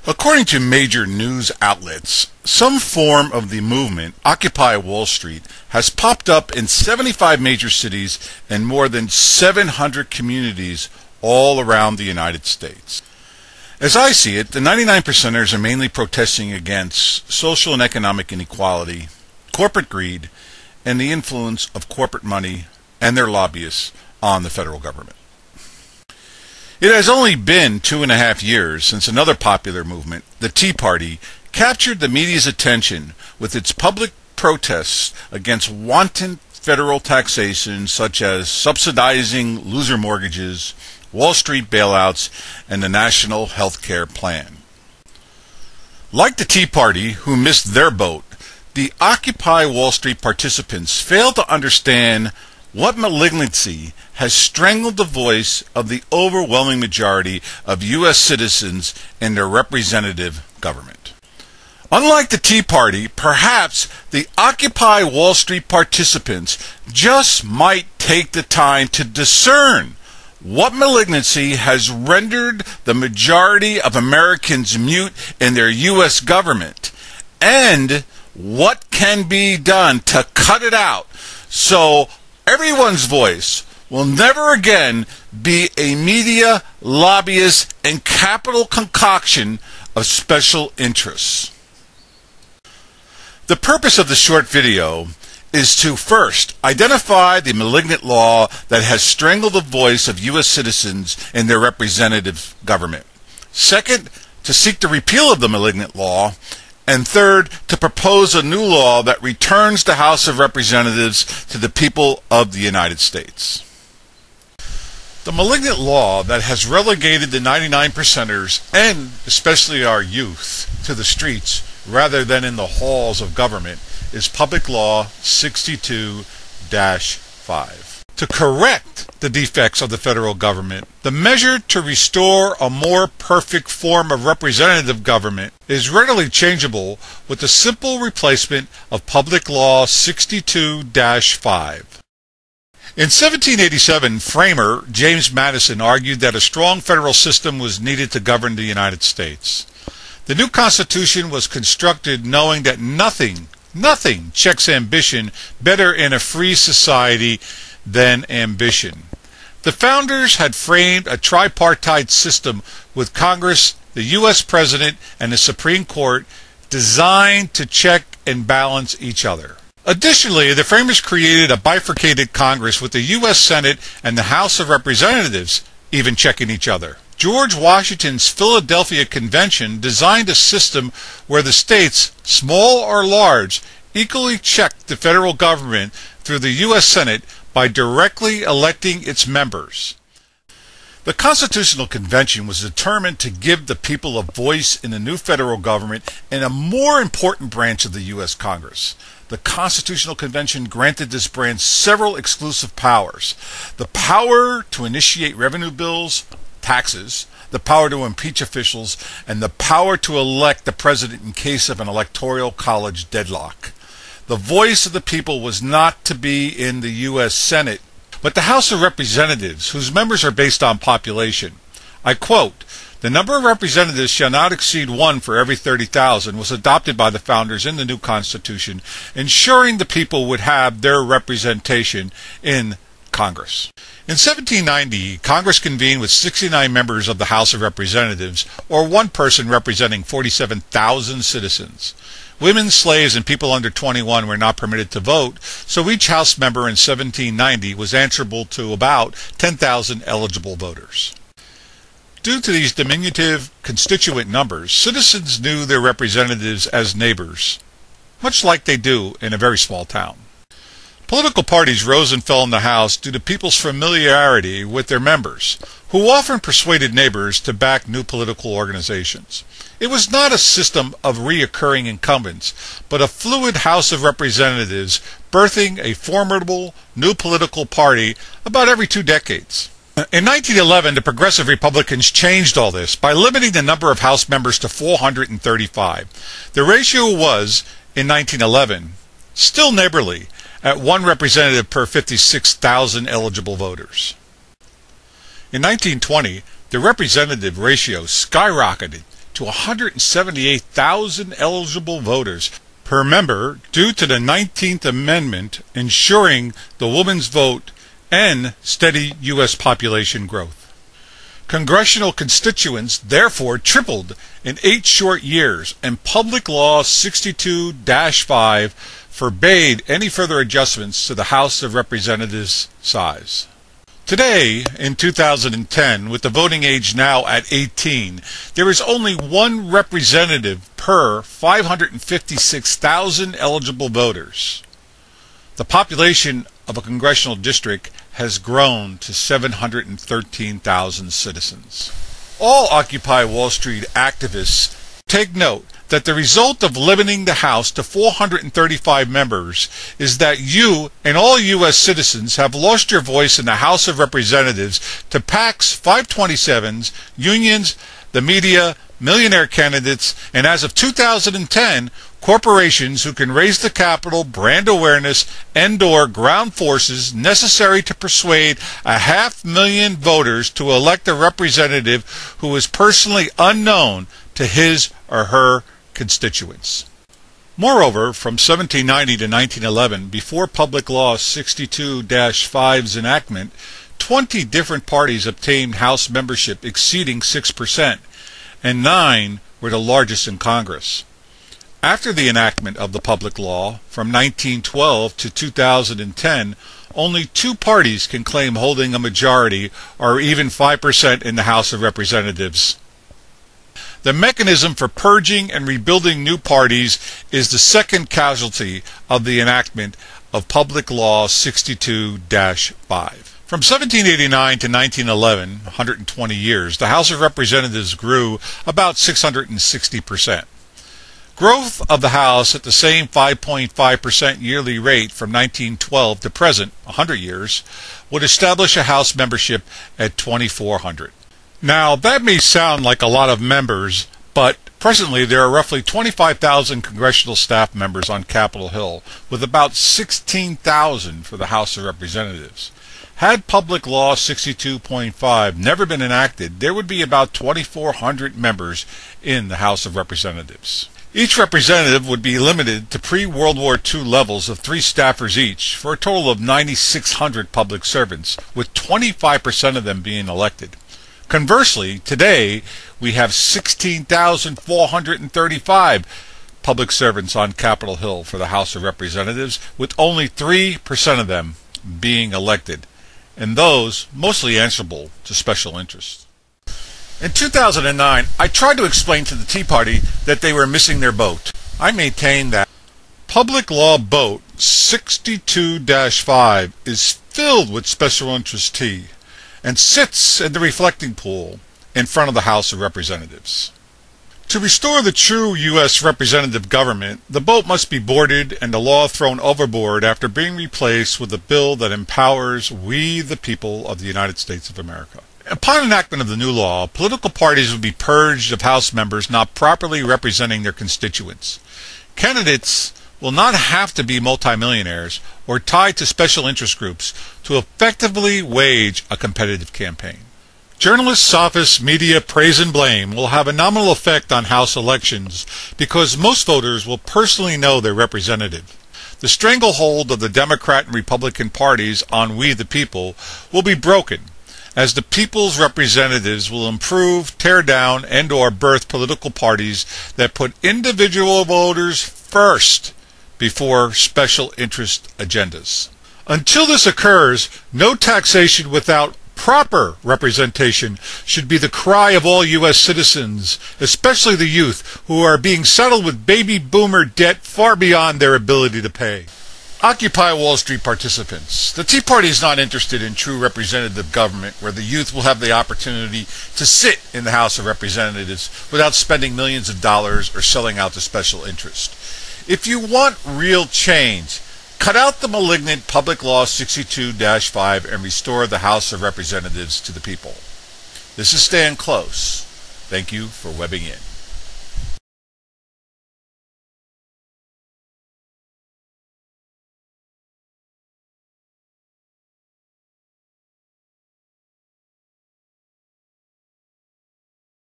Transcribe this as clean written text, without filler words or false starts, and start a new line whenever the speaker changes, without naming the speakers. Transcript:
According to major news outlets, some form of the movement, Occupy Wall Street, has popped up in 75 major cities and more than 700 communities all around the United States. As I see it, the 99%ers are mainly protesting against social and economic inequality, corporate greed, and the influence of corporate money and their lobbyists on the federal government. It has only been 2.5 years since another popular movement, the Tea Party, captured the media's attention with its public protests against wanton federal taxation such as subsidizing loser mortgages, Wall Street bailouts, and the National Health Care Plan. Like the Tea Party, who missed their boat, the Occupy Wall Street participants failed to understand what malignancy has strangled the voice of the overwhelming majority of U.S. citizens in their representative government. Unlike the Tea Party, perhaps the Occupy Wall Street participants just might take the time to discern what malignancy has rendered the majority of Americans mute in their U.S. government, and what can be done to cut it out so everyone's voice will never again be a media, lobbyist, and capital concoction of special interests. The purpose of the short video is to first identify the malignant law that has strangled the voice of U.S. citizens in their representative government. Second, to seek the repeal of the malignant law. And third, to propose a new law that returns the House of Representatives to the people of the United States. The malignant law that has relegated the 99%ers, and especially our youth, to the streets rather than in the halls of government is Public Law 62-5. To correct the defects of the federal government, the measure to restore a more perfect form of representative government is readily changeable with the simple replacement of Public Law 62-5. In 1787, framer James Madison argued that a strong federal system was needed to govern the United States. The new Constitution was constructed knowing that nothing checks ambition better in a free society than ambition. The founders had framed a tripartite system with Congress, the U.S. President, and the Supreme Court designed to check and balance each other. Additionally, the framers created a bifurcated Congress with the U.S. Senate and the House of Representatives even checking each other. George Washington's Philadelphia Convention designed a system where the states, small or large, equally checked the federal government through the U.S. Senate by directly electing its members. The Constitutional Convention was determined to give the people a voice in the new federal government and a more important branch of the U.S. Congress. The Constitutional Convention granted this branch several exclusive powers: the power to initiate revenue bills, taxes, the power to impeach officials, and the power to elect the president in case of an electoral college deadlock. The voice of the people was not to be in the U.S. Senate, but the House of Representatives, whose members are based on population. I quote, "The number of representatives shall not exceed 1 for every 30,000 was adopted by the founders in the new Constitution, ensuring the people would have their representation in Congress." In 1790, Congress convened with 69 members of the House of Representatives, or one person representing 47,000 citizens. Women, slaves, and people under 21 were not permitted to vote, so each House member in 1790 was answerable to about 10,000 eligible voters. Due to these diminutive constituent numbers, citizens knew their representatives as neighbors, much like they do in a very small town. Political parties rose and fell in the House due to people's familiarity with their members, who often persuaded neighbors to back new political organizations. It was not a system of reoccurring incumbents, but a fluid House of Representatives birthing a formidable new political party about every 2 decades. In 1911, the Progressive Republicans changed all this by limiting the number of House members to 435. The ratio was, in 1911, still neighborly, at 1 representative per 56,000 eligible voters. In 1920, the representative ratio skyrocketed to 178,000 eligible voters per member due to the 19th Amendment ensuring the woman's vote and steady U.S. population growth. Congressional constituents therefore tripled in 8 short years, and Public Law 62-5 forbade any further adjustments to the House of Representatives size. Today, in 2010, with the voting age now at 18, there is only one representative per 556,000 eligible voters. The population of a congressional district has grown to 713,000 citizens. All Occupy Wall Street activists take note that the result of limiting the House to 435 members is that you and all U.S. citizens have lost your voice in the House of Representatives to PACs, 527s, unions, the media, millionaire candidates, and as of 2010, corporations who can raise the capital, brand awareness, and/or ground forces necessary to persuade 500,000 voters to elect a representative who is personally unknown to his or her constituents. Moreover, from 1790 to 1911, before Public Law 62-5's enactment, 20 different parties obtained House membership exceeding 6%, and 9 were the largest in Congress. After the enactment of the public law, from 1912 to 2010, only 2 parties can claim holding a majority or even 5% in the House of Representatives. The mechanism for purging and rebuilding new parties is the second casualty of the enactment of Public Law 62-5. From 1789 to 1911, 120 years, the House of Representatives grew about 660%. Growth of the House at the same 5.5% yearly rate from 1912 to present, 100 years, would establish a House membership at 2,400. Now, that may sound like a lot of members, but presently there are roughly 25,000 congressional staff members on Capitol Hill, with about 16,000 for the House of Representatives. Had Public Law 62.5 never been enacted, there would be about 2,400 members in the House of Representatives. Each representative would be limited to pre-World War II levels of 3 staffers each, for a total of 9,600 public servants, with 25% of them being elected. Conversely, today we have 16,435 public servants on Capitol Hill for the House of Representatives, with only 3% of them being elected, and those mostly answerable to special interests. In 2009, I tried to explain to the Tea Party that they were missing their boat. I maintain that Public Law Boat 62-5 is filled with special interest tea and sits in the reflecting pool in front of the House of Representatives. To restore the true U.S. representative government, the boat must be boarded and the law thrown overboard after being replaced with a bill that empowers we the people of the United States of America. Upon enactment of the new law, political parties would be purged of House members not properly representing their constituents. Candidates will not have to be multimillionaires or tied to special interest groups to effectively wage a competitive campaign. Journalists, sophists, media, praise and blame will have a nominal effect on House elections because most voters will personally know their representative. The stranglehold of the Democrat and Republican parties on we the people will be broken, as the people's representatives will improve, tear down, and/or birth political parties that put individual voters first before special interest agendas. Until this occurs, no taxation without proper representation should be the cry of all U.S. citizens, especially the youth, who are being saddled with baby boomer debt far beyond their ability to pay. Occupy Wall Street participants. The Tea Party is not interested in true representative government where the youth will have the opportunity to sit in the House of Representatives without spending millions of dollars or selling out to special interest. If you want real change, cut out the malignant Public Law 62-5 and restore the House of Representatives to the people. This is Stan Close. Thank you for webbing in.